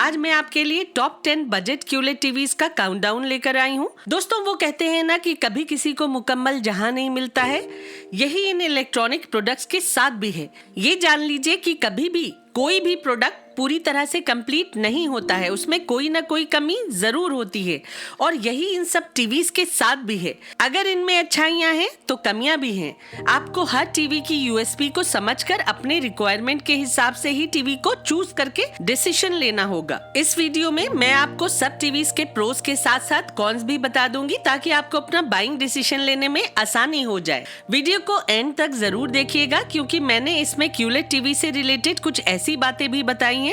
आज मैं आपके लिए टॉप 10 बजट क्यूलेट टीवीज का काउंटडाउन लेकर आई हूँ। दोस्तों, वो कहते हैं ना कि कभी किसी को मुकम्मल जहां नहीं मिलता है, यही इन इलेक्ट्रॉनिक प्रोडक्ट्स के साथ भी है। ये जान लीजिए कि कभी भी कोई भी प्रोडक्ट पूरी तरह से कंप्लीट नहीं होता है, उसमें कोई ना कोई कमी जरूर होती है और यही इन सब टीवीज के साथ भी है। अगर इनमें अच्छाइयां हैं तो कमियां भी हैं। आपको हर टीवी की यूएसपी को समझकर अपने रिक्वायरमेंट के हिसाब से ही टीवी को चूज करके डिसीजन लेना होगा। इस वीडियो में मैं आपको सब टीवीज के प्रोस के साथ साथ कॉन्स भी बता दूंगी ताकि आपको अपना बाइंग डिसीजन लेने में आसानी हो जाए। वीडियो को एंड तक जरूर देखिएगा क्योंकि मैंने इसमें क्यूलेट टीवी से रिलेटेड कुछ ऐसी बातें भी बताई हैं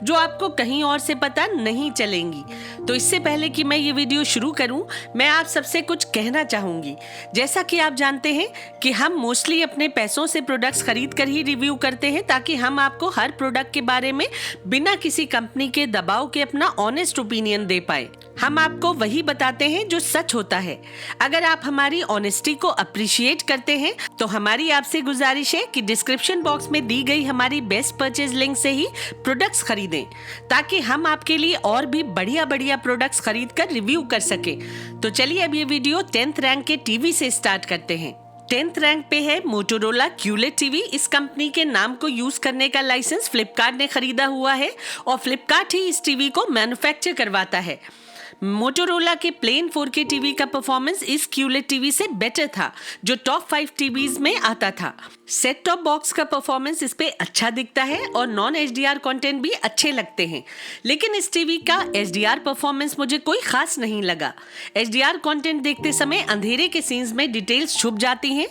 जो आपको कहीं और से पता नहीं चलेंगी। तो इससे पहले कि मैं ये वीडियो शुरू करूं, मैं आप सबसे कुछ कहना चाहूंगी। जैसा कि आप जानते हैं कि हम मोस्टली अपने पैसों से प्रोडक्ट्स खरीद कर ही रिव्यू करते हैं ताकि हम आपको हर प्रोडक्ट के बारे में बिना किसी कंपनी के दबाव के अपना ऑनेस्ट ओपिनियन दे पाए। हम आपको वही बताते हैं जो सच होता है। अगर आप हमारी ऑनेस्टी को अप्रिशिएट करते हैं तो हमारी आपसे गुजारिश है कि डिस्क्रिप्शन बॉक्स में दी गई हमारी बेस्ट परचेज लिंक से ही प्रोडक्ट्स खरीदें ताकि हम आपके लिए और भी बढ़िया बढ़िया प्रोडक्ट्स खरीद कर रिव्यू कर सके। तो चलिए अब ये वीडियो 10th रैंक के टीवी से स्टार्ट करते हैं। 10th रैंक पे है मोटोरोला क्यूलेट टीवी। इस कंपनी के नाम को यूज करने का लाइसेंस फ्लिपकार्ट ने खरीदा हुआ है और फ्लिपकार्ट ही इस टीवी को मैन्युफैक्चर करवाता है। मोटोरोला के प्लेन 4K टीवी का परफॉर्मेंस इस क्यूलेट टीवी से बेटर था जो टॉप 5 टीवीज में आता था। सेट टॉप बॉक्स का परफॉर्मेंस इस पे अच्छा दिखता है और नॉन HDR कंटेंट भी अच्छे लगते हैं, लेकिन इस टीवी का HDR परफॉर्मेंस मुझे कोई खास नहीं लगा। HDR कंटेंट देखते समय अंधेरे के सीन्स में डिटेल्स छुप जाती हैं।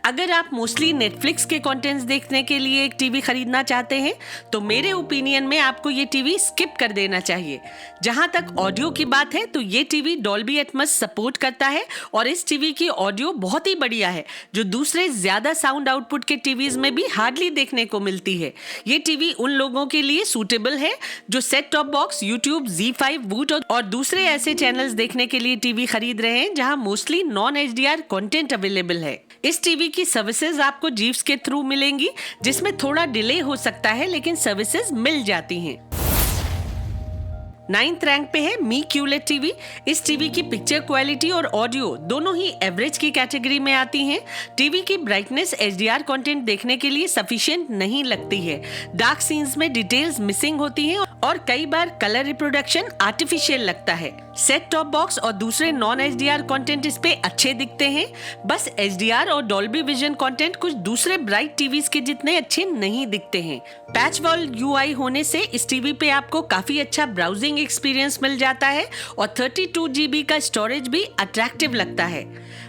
अगर आप मोस्टली नेटफ्लिक्स के कंटेंट्स देखने के लिए एक टीवी खरीदना चाहते हैं तो मेरे ओपिनियन में आपको ये टीवी स्किप कर देना चाहिए। जहां तक ऑडियो की बात है तो ये टीवी डॉल्बी एटमॉस सपोर्ट करता है और इस टीवी की ऑडियो बहुत ही बढ़िया है जो दूसरे ज्यादा साउंड आउटपुट के टीवीज में भी हार्डली देखने को मिलती है। ये टीवी उन लोगों के लिए सूटेबल है जो set top box, YouTube, ZEE5, वूट और दूसरे ऐसे चैनल्स देखने के लिए टीवी खरीद रहे हैं जहां mostly non HDR content available है। इस टीवी की सर्विसेज आपको जीव्स के थ्रू मिलेंगी जिसमें थोड़ा डिले हो सकता है लेकिन सर्विसेज मिल जाती हैं। 9th रैंक पे है मी क्यूलेट टीवी। इस टीवी की पिक्चर क्वालिटी और ऑडियो दोनों ही एवरेज की कैटेगरी में आती हैं। टीवी की ब्राइटनेस HDR कंटेंट देखने के लिए सफिशिएंट नहीं लगती है। डार्क सीन्स में डिटेल्स मिसिंग होती हैं और कई बार कलर रिप्रोडक्शन आर्टिफिशियल लगता है। सेट टॉप बॉक्स और दूसरे नॉन HDR कंटेंट इस पे अच्छे दिखते हैं, बस HDR और डॉल्बी विजन कंटेंट कुछ दूसरे ब्राइट टीवीज के जितने अच्छे नहीं दिखते हैं। पैच वॉल UI होने से इस टीवी पे आपको काफी अच्छा ब्राउजिंग एक्सपीरियंस मिल जाता है और 32 GB का स्टोरेज भी अट्रैक्टिव लगता है।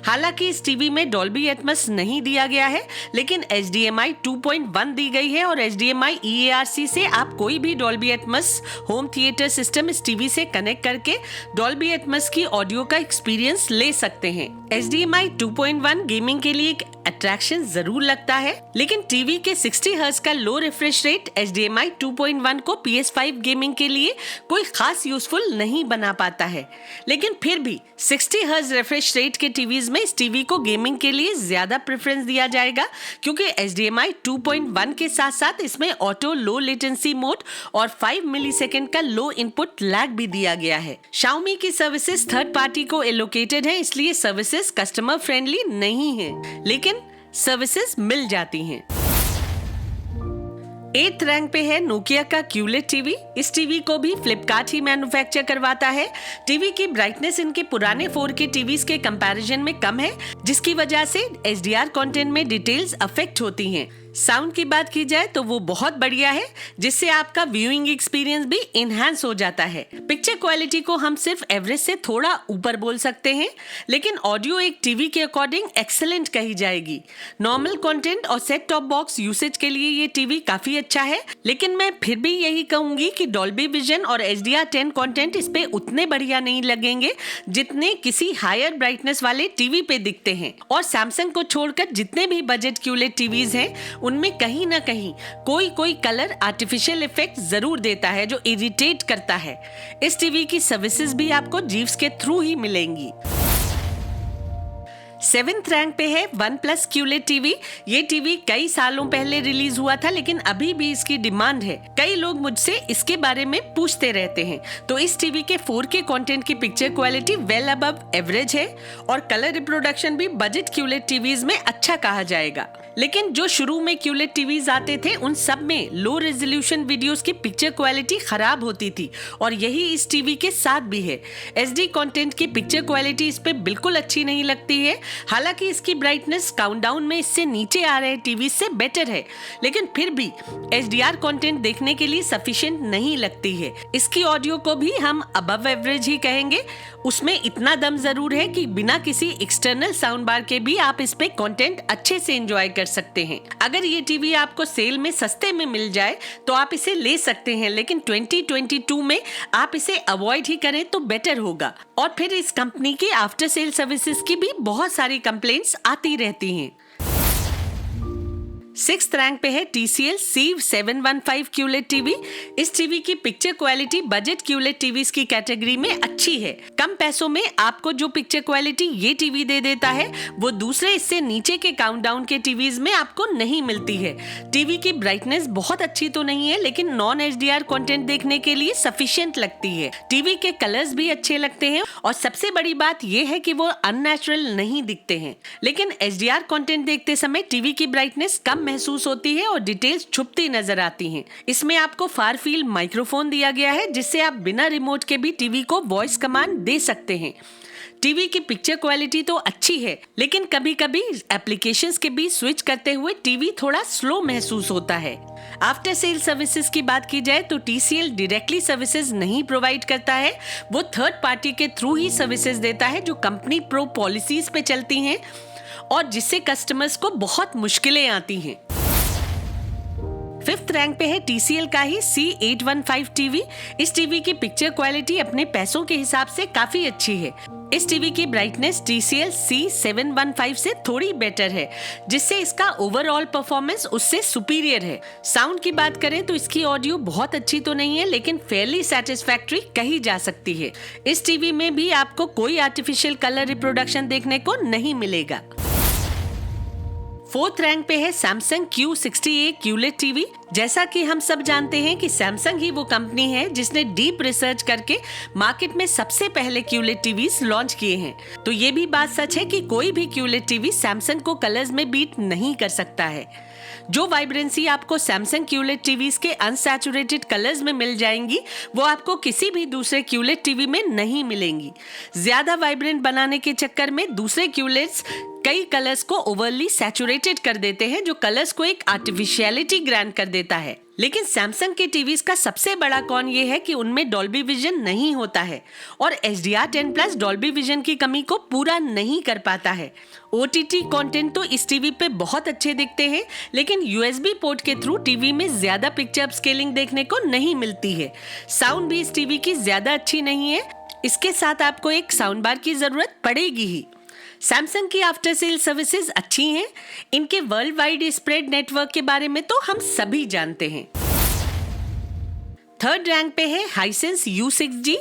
हालांकि इस टीवी में डॉल्बी एटमॉस नहीं दिया गया है लेकिन HDMI 2.1 दी गई है और HDMI EARC से आप कोई भी Dolby Atmos home theatre system इस टीवी से कनेक्ट करके डॉल्बी एटमॉस की ऑडियो का एक्सपीरियंस ले सकते हैं। HDMI 2.1 गेमिंग के लिए एक अट्रैक्शन जरूर लगता है लेकिन टीवी के 60 हर्ट्ज का लो रिफ्रेश रेट HDMI 2.1 को PS5 गेमिंग के लिए कोई खास यूजफुल नहीं बना पाता है। लेकिन फिर भी 60 हर्ट्ज रिफ्रेश रेट के टीवीज में इस टीवी को गेमिंग के लिए ज्यादा प्रेफरेंस दिया जाएगा क्योंकि HDMI 2.1 के साथ साथ इसमें ऑटो लो लेटेंसी मोड और 5 मिलीसेकंड का लो इनपुट लैग भी दिया गया है। Xiaomi की सर्विसेज थर्ड पार्टी को एलोकेटेड है, इसलिए सर्विसेज कस्टमर फ्रेंडली नहीं है लेकिन सर्विसेज मिल जाती हैं। 8th रैंक पे है नोकिया का क्यूलेट टीवी। इस टीवी को भी फ्लिपकार्ट ही मैन्युफैक्चर करवाता है। टीवी की ब्राइटनेस इनके पुराने 4K टीवीज के कंपैरिजन में कम है जिसकी वजह से HDR कंटेंट में डिटेल्स अफेक्ट होती हैं। साउंड की बात की जाए तो वो बहुत बढ़िया है जिससे आपका व्यूइंग एक्सपीरियंस भी इनहैंस हो जाता है। पिक्चर क्वालिटी को हम सिर्फ एवरेज से थोड़ा ऊपर बोल सकते हैं लेकिन ऑडियो एक टीवी के अकॉर्डिंग एक्सेलेंट कही जाएगी। नॉर्मल कंटेंट और सेट टॉप बॉक्स यूसेज के लिए ये टीवी काफी अच्छा है लेकिन मैं फिर भी यही कहूंगी कि डॉल्बी विजन और HDR10 कंटेंट इस पे उतने बढ़िया नहीं लगेंगे जितने किसी हायर ब्राइटनेस वाले टीवी पे दिखते हैं। और सैमसंग को छोड़कर जितने भी बजट क्यूलेट टीवीज हैं उनमें कहीं ना कहीं कोई कलर आर्टिफिशियल इफेक्ट जरूर देता है जो इरिटेट करता है। इस टीवी की सर्विसेज भी आपको जीव्स के थ्रू ही मिलेंगी। 7th रैंक पे है OnePlus QLED टीवी। ये टीवी कई सालों पहले रिलीज हुआ था, लेकिन अभी भी इसकी डिमांड है। कई लोग मुझसे इसके बारे में पूछते रहते हैं। तो इस टीवी के 4K कंटेंट की picture quality well above average है और कलर रिप्रोडक्शन भी बजट QLED टीवीज में अच्छा कहा जाएगा। लेकिन जो शुरू में QLED टीवीज आते थे उन सब में लो रेजोल्यूशन वीडियोस की पिक्चर क्वालिटी खराब होती थी और यही इस टीवी के साथ भी है। SD कंटेंट की पिक्चर क्वालिटी इस पे बिल्कुल अच्छी नहीं लगती है। हालांकि इसकी ब्राइटनेस काउंटडाउन में इससे नीचे आ रहे टीवी से बेटर है, लेकिन फिर भी HDR कंटेंट देखने के लिए सफिशिएंट नहीं लगती है। इसकी ऑडियो को भी हम अबव एवरेज ही कहेंगे। उसमें इतना दम जरूर है कि बिना किसी एक्सटर्नल साउंड बार के भी आप इस पे कंटेंट अच्छे से एंजॉय कर सकते हैं। अगर ये टीवी आपको सेल में सस्ते में मिल जाए तो आप इसे ले सकते हैं, लेकिन 2022 में आप इसे अवॉइड ही करें तो बेटर होगा। और फिर इस कंपनी की आफ्टर सेल सर्विसेज की भी बहुत सारी कंप्लेंट्स आती रहती हैं। 6th रैंक पे है TCL C715 QLED टीवी। इस टीवी की picture quality budget QLED TVs की कैटेगरी में अच्छी है। कम पैसों में आपको जो पिक्चर क्वालिटी ये टीवी दे देता है वो दूसरे इससे नीचे के काउंटडाउन के टीवीज में आपको नहीं मिलती है। टीवी की ब्राइटनेस बहुत अच्छी तो नहीं है, लेकिन नॉन HDR कंटेंट देखने के लिए सफिशिएंट लगती है। टीवी के कलर्स भी अच्छे लगते हैं और सबसे बड़ी बात ये है कि वो अननेचुरल नहीं दिखते हैं। लेकिन HDR कंटेंट देखते समय टीवी की ब्राइटनेस कम महसूस होती है और डिटेल्स छुपती नजर आती हैं। इसमें आपको फार फील्ड माइक्रोफोन दिया गया है जिससे आप बिना रिमोट के भी टीवी को वॉइस कमांड दे सकते हैं। टीवी की पिक्चर क्वालिटी तो अच्छी है, लेकिन कभी-कभी एप्लीकेशंस के बीच स्विच करते हुए टीवी थोड़ा स्लो महसूस होता है। आफ्टर सेल सर्विसेज की बात की जाए तो TCL डायरेक्टली सर्विसेज नहीं प्रोवाइड करता है। वो थर्ड पार्टी के थ्रू ही सर्विसेज देता है जो कंपनी प्रो पॉलिसीज पे चलती हैं और जिससे कस्टमर्स को बहुत मुश्किलें आती हैं। 5th रैंक पे है TCL का ही C815 टीवी। इस टीवी की पिक्चर क्वालिटी अपने पैसों के हिसाब से काफी अच्छी है। इस टीवी की ब्राइटनेस TCL C715 से थोड़ी बेटर है, जिससे इसका ओवरऑल परफॉर्मेंस उससे सुपीरियर है। साउंड की बात करें तो इसकी ऑडियो बहुत अच्छी तो नहीं है, लेकिन फेयरली सैटिस्फैक्टरी कही जा सकती है। इस टीवी में भी आपको कोई आर्टिफिशियल कलर रिप्रोडक्शन देखने को नहीं मिलेगा। 4th रैंक पे है Samsung Q60A QLED टीवी। जैसा कि हम सब जानते हैं कि सैमसंग ही वो कंपनी है जिसने डीप रिसर्च करके मार्केट में सबसे पहले QLED टीवीज लॉन्च किए हैं। तो ये भी बात सच है कि कोई भी QLED टीवी सैमसंग को कलर्स में बीट नहीं कर सकता है। जो वाइब्रेंसी आपको सैमसंग QLED टीवीज के अनसैचुरेटेड कलर्स में मिल जाएंगी वो आपको किसी भी दूसरे QLED टीवी में नहीं मिलेंगी। ज्यादा वाइब्रेंट बनाने के चक्कर में दूसरे QLEDs कई कलर्स को ओवरली सैचुरेटेड कर देते हैं, जो कलर्स को एक आर्टिफिशियलिटी ग्रांट कर देता है। लेकिन सैमसंग के टीवीज का सबसे बड़ा कॉन ये है कि उनमें डॉल्बी विजन नहीं होता है और HDR10+ डॉल्बी विजन की कमी को पूरा नहीं कर पाता है। OTT कंटेंट तो इस टीवी पे बहुत अच्छे दिखते हैं, लेकिन USB पोर्ट के थ्रू टीवी में ज्यादा पिक्चर अपस्केलिंग देखने को नहीं मिलती है। साउंड भी इस टीवी की ज्यादा अच्छी नहीं है। इसके साथ आपको एक साउंड बार की जरूरत पड़ेगी ही। सैमसंग की आफ्टर सेल सर्विसेज अच्छी हैं। इनके वर्ल्ड वाइड स्प्रेड नेटवर्क के बारे में तो हम सभी जानते हैं। 3rd रैंक पे है हाइसेंस U6G।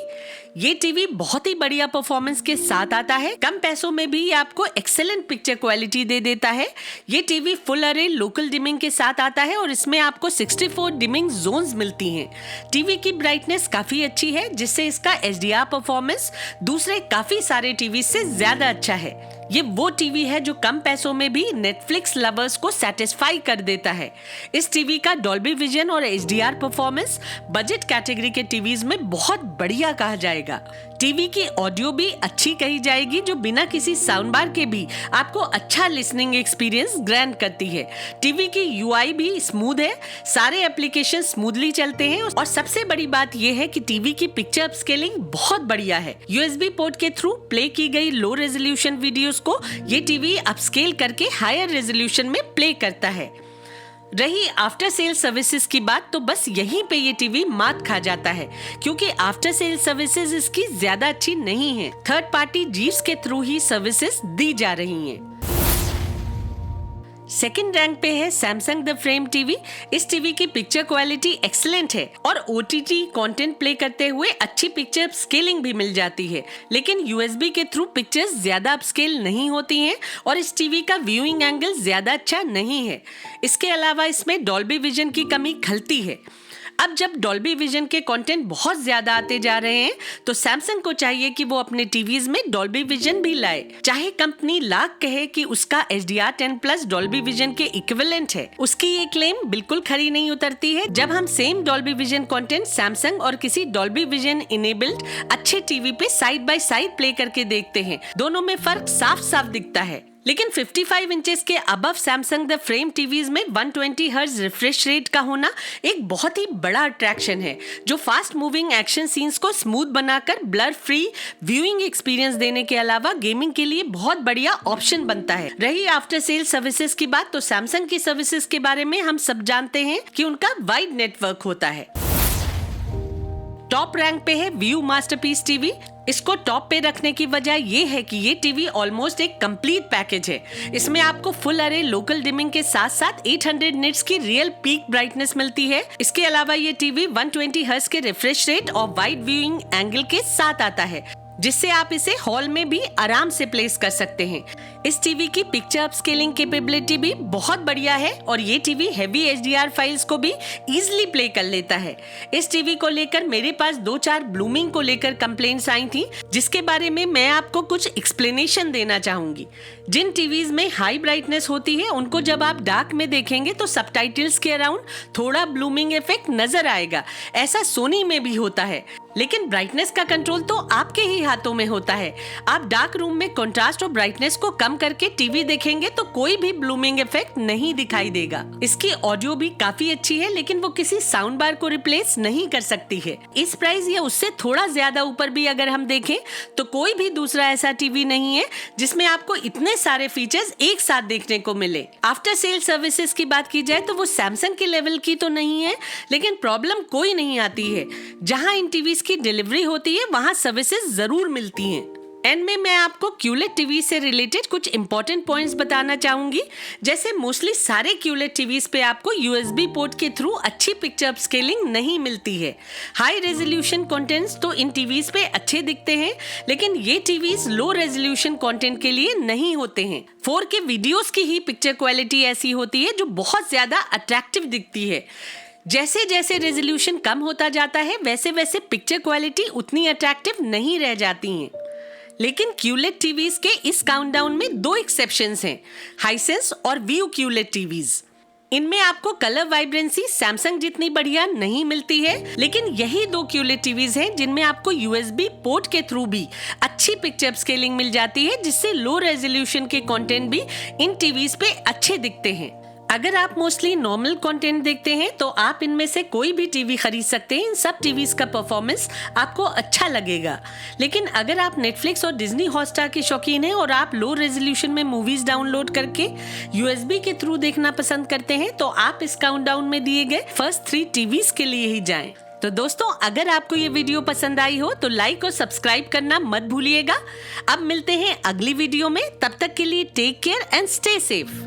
ये टीवी बहुत ही बढ़िया परफॉर्मेंस के साथ आता है। कम पैसों में भी आपको एक्सेलेंट पिक्चर क्वालिटी दे देता है। ये टीवी फुल अरे लोकल डिमिंग के साथ आता है और इसमें आपको 64 डिमिंग जोन्स मिलती हैं। टीवी की ब्राइटनेस काफी अच्छी है, जिससे इसका HDR परफॉर्मेंस दूसरे काफी सारे टीवी से ज्यादा अच्छा है। ये वो टीवी है जो कम पैसों में भी नेटफ्लिक्स लवर्स को सेटिस्फाई कर देता है। इस टीवी का डॉल्बी विजन और HDR परफॉर्मेंस बजट कैटेगरी के टीवीज में बहुत बढ़िया कहा जाएगा। टीवी की ऑडियो भी अच्छी कही जाएगी, जो बिना किसी साउंड बार के भी आपको अच्छा लिसनिंग एक्सपीरियंस ग्रांट करती है। टीवी की UI भी स्मूथ है, सारे एप्लीकेशन स्मूथली चलते हैं और सबसे बड़ी बात यह है कि टीवी की पिक्चर अपस्केलिंग बहुत बढ़िया है। USB पोर्ट के थ्रू प्ले की गई लो रेजोल्यूशन वीडियोस को ये टीवी अपस्केल करके हायर रेजोल्यूशन में प्ले करता है। रही आफ्टर सेल सर्विसेज की बात तो बस यहीं पे ये टीवी मात खा जाता है, क्योंकि आफ्टर सेल सर्विसेज इसकी ज्यादा अच्छी नहीं है। थर्ड पार्टी जीप्स के थ्रू ही सर्विसेज दी जा रही हैं। सेकंड रैंक पे है सैमसंग द फ्रेम टीवी। इस टीवी की पिक्चर क्वालिटी एक्सीलेंट है और ओटीटी कंटेंट प्ले करते हुए अच्छी पिक्चर स्केलिंग भी मिल जाती है, लेकिन यूएसबी के थ्रू पिक्चर्स ज्यादा अपस्केल नहीं होती हैं और इस टीवी का व्यूइंग एंगल ज्यादा अच्छा नहीं है। इसके अलावा इसमें डॉल्बी विजन की कमी खलती है। अब जब डॉल्बी विजन के कंटेंट बहुत ज्यादा आते जा रहे हैं तो सैमसंग को चाहिए कि वो अपने टीवीज में डॉल्बी विजन भी लाए। चाहे कंपनी लाख कहे कि उसका HDR10+ डॉल्बी विजन के इक्विवेलेंट है, उसकी ये क्लेम बिल्कुल खरी नहीं उतरती है जब हम same Dolby vision content Samsung और किसी डॉल्बी विजन इनेबल्ड अच्छे टीवी पे साइड बाय साइड प्ले करके देखते हैं। दोनों में फर्क साफ साफ दिखता है। लेकिन 55 इंचेस के above Samsung the frame TVs में 120 हर्ट्ज रिफ्रेश रेट का होना एक बहुत ही बड़ा अट्रैक्शन है, जो फास्ट मूविंग एक्शन सीन्स को स्मूथ बनाकर ब्लर फ्री व्यूइंग एक्सपीरियंस देने के अलावा गेमिंग के लिए बहुत बढ़िया ऑप्शन बनता है। रही आफ्टर सेल सर्विसेज की बात, तो सैमसंग की सर्विसेज के बारे में हम सब जानते हैं कि उनका वाइड नेटवर्क होता है। टॉप रैंक पे है व्यू मास्टरपीस टीवी। इसको टॉप पे रखने की वजह ये है कि ये टीवी ऑलमोस्ट एक कंप्लीट पैकेज है। इसमें आपको फुल अरे लोकल डिमिंग के साथ साथ 800 निट्स की रियल पीक ब्राइटनेस मिलती है। इसके अलावा ये टीवी 120 हर्ट्ज के रिफ्रेश रेट और वाइड व्यूइंग एंगल के साथ आता है, जिससे आप इसे हॉल में भी आराम से प्लेस कर सकते हैं। इस टीवी की पिक्चर अपस्केलिंग कैपेबिलिटी भी बहुत बढ़िया है और ये टीवी हेवी HDR फाइल्स को भी इजीली प्ले कर लेता है। इस टीवी को लेकर मेरे पास 2-4 ब्लूमिंग को लेकर कंप्लेंट्स आई थी, जिसके बारे में मैं आपको कुछ एक्सप्लेनेशन देना चाहूंगी। जिन टीवीज में हाई ब्राइटनेस होती है उनको जब आप डार्क में देखेंगे तो सबटाइटल्स के अराउंड थोड़ा ब्लूमिंग इफेक्ट नजर आएगा। ऐसा सोनी में भी होता है, लेकिन ब्राइटनेस का कंट्रोल तो आपके ही हाथों में होता है। आप डार्क रूम में कंट्रास्ट और ब्राइटनेस को कम करके टीवी देखेंगे तो कोई भी ब्लूमिंग इफेक्ट नहीं दिखाई देगा। इसकी ऑडियो भी काफी अच्छी है, लेकिन वो किसी साउंड बार को रिप्लेस नहीं कर सकती है। इस प्राइस या उससे थोड़ा ज्यादा ऊपर भी अगर हम देखें तो कोई भी दूसरा ऐसा टीवी नहीं है जिसमें आपको इतने सारे फीचर्स एक साथ देखने को मिले। आफ्टर सेल सर्विसेज की बात की जाए तो वो सैमसंग के लेवल की तो नहीं है, लेकिन प्रॉब्लम कोई नहीं आती है। जहां इन टीवीज की डिलीवरी होती है वहां सर्विसेज जरूर मिलती हैं। एंड में मैं आपको क्यूलेट टीवी से रिलेटेड कुछ इंपॉर्टेंट पॉइंट्स बताना चाहूंगी। जैसे मोस्टली सारे क्यूलेट टीवीज पे आपको USB पोर्ट के थ्रू अच्छी पिक्चर अपस्केलिंग नहीं मिलती है। हाई रेजोल्यूशन कंटेंट्स तो इन टीवीज पे अच्छे दिखते हैं, लेकिन ये टीवीज लो रेजोल्यूशन कंटेंट के लिए नहीं होते हैं। 4K वीडियोस की ही पिक्चर क्वालिटी ऐसी होती है जो बहुत ज्यादा अट्रैक्टिव दिखती है। जैसे जैसे रेजोल्यूशन कम होता जाता है वैसे वैसे पिक्चर क्वालिटी उतनी अट्रैक्टिव नहीं रह जाती हैं। लेकिन क्यूलेट टीवीज के इस काउंटडाउन में 2 एक्सेप्शंस हैं, हाइसेंस और व्यू क्यूलेट टीवीज। इनमें आपको कलर वाइब्रेंसी सैमसंग जितनी बढ़िया नहीं मिलती है, लेकिन यही 2 क्यूलेट टीवीज हैं जिनमें आपको USB पोर्ट के थ्रू भी अच्छी पिक्चर स्केलिंग मिल जाती है, जिससे लो रेजोल्यूशन के कंटेंट भी इन टीवीज पे अच्छे दिखते हैं। अगर आप मोस्टली नॉर्मल कंटेंट देखते हैं तो आप इनमें से कोई भी टीवी खरीद सकते हैं। इन सब टीवीज का परफॉर्मेंस आपको अच्छा लगेगा। लेकिन अगर आप नेटफ्लिक्स और डिज्नी हॉटस्टार के शौकीन हैं और आप लो रेजोल्यूशन में मूवीज डाउनलोड करके USB के थ्रू देखना पसंद करते हैं तो आप इस काउंटडाउन में दिए गए फर्स्ट 3 टीवीज के लिए ही जाएं। तो दोस्तों, अगर आपको ये वीडियो पसंद आई हो तो लाइक और सब्सक्राइब करना मत भूलिएगा। अब मिलते हैं अगली वीडियो में, तब तक के लिए take care and stay safe.